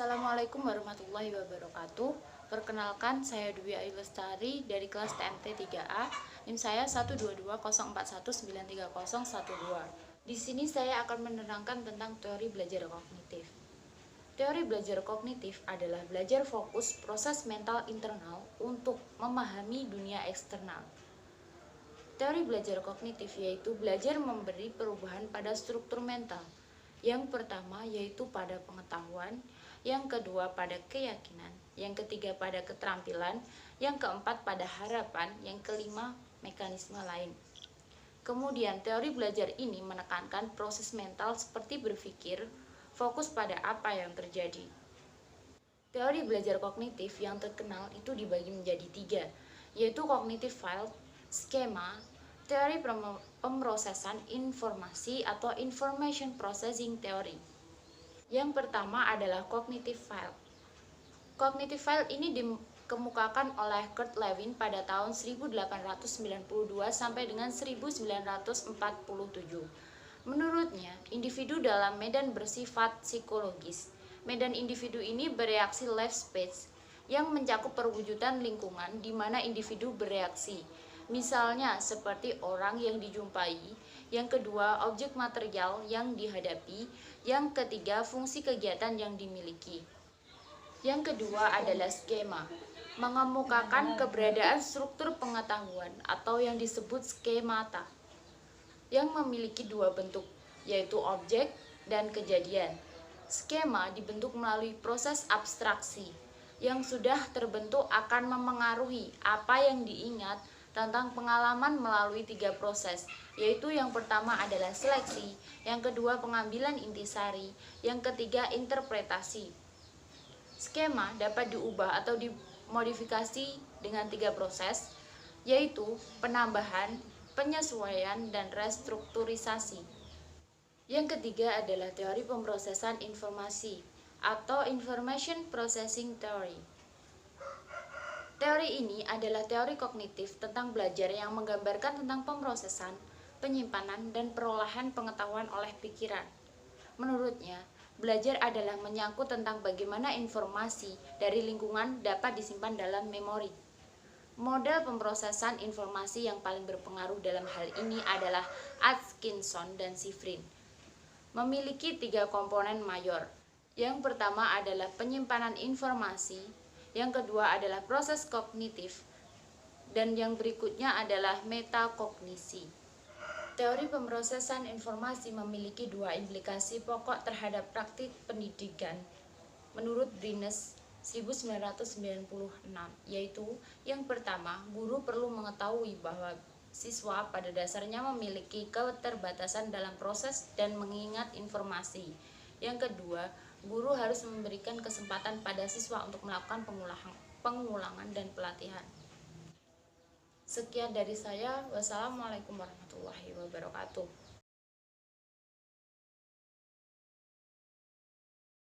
Assalamualaikum warahmatullahi wabarakatuh. Perkenalkan, saya Dwi Ayu Lestari dari kelas TMT 3A. NIM saya 12204193012. Di sini saya akan menerangkan tentang teori belajar kognitif. Teori belajar kognitif adalah belajar fokus proses mental internal untuk memahami dunia eksternal. Teori belajar kognitif yaitu belajar memberi perubahan pada struktur mental. Yang pertama yaitu pada pengetahuan, yang kedua pada keyakinan, yang ketiga pada keterampilan, yang keempat pada harapan, yang kelima mekanisme lain. Kemudian teori belajar ini menekankan proses mental seperti berpikir, fokus pada apa yang terjadi. Teori belajar kognitif yang terkenal itu dibagi menjadi 3, yaitu cognitive file, skema, teori pemrosesan informasi atau information processing theory. Yang pertama adalah cognitive file. Cognitive file ini dikemukakan oleh Kurt Lewin pada tahun 1892 sampai dengan 1947. Menurutnya, individu dalam medan bersifat psikologis. Medan individu ini bereaksi life space yang mencakup perwujudan lingkungan di mana individu bereaksi. Misalnya seperti orang yang dijumpai, yang kedua objek material yang dihadapi, yang ketiga fungsi kegiatan yang dimiliki. Yang kedua adalah skema, mengemukakan keberadaan struktur pengetahuan atau yang disebut skemata, yang memiliki 2 bentuk, yaitu objek dan kejadian. Skema dibentuk melalui proses abstraksi, yang sudah terbentuk akan memengaruhi apa yang diingat tentang pengalaman melalui 3 proses, yaitu yang pertama adalah seleksi, yang kedua pengambilan intisari, yang ketiga interpretasi. Skema dapat diubah atau dimodifikasi dengan 3 proses, yaitu penambahan, penyesuaian, dan restrukturisasi. Yang ketiga adalah teori pemrosesan informasi atau Information Processing Theory. Teori ini adalah teori kognitif tentang belajar yang menggambarkan tentang pemrosesan, penyimpanan, dan perolahan pengetahuan oleh pikiran. Menurutnya, belajar adalah menyangkut tentang bagaimana informasi dari lingkungan dapat disimpan dalam memori. Model pemrosesan informasi yang paling berpengaruh dalam hal ini adalah Atkinson dan Shiffrin. Memiliki 3 komponen mayor. Yang pertama adalah penyimpanan informasi, yang kedua adalah proses kognitif, dan yang berikutnya adalah metakognisi. Teori pemrosesan informasi memiliki 2 implikasi pokok terhadap praktik pendidikan menurut Brines 1996, yaitu yang pertama, guru perlu mengetahui bahwa siswa pada dasarnya memiliki keterbatasan dalam proses dan mengingat informasi. Yang kedua, guru harus memberikan kesempatan pada siswa untuk melakukan pengulangan dan pelatihan. Sekian dari saya. Wassalamualaikum warahmatullahi wabarakatuh.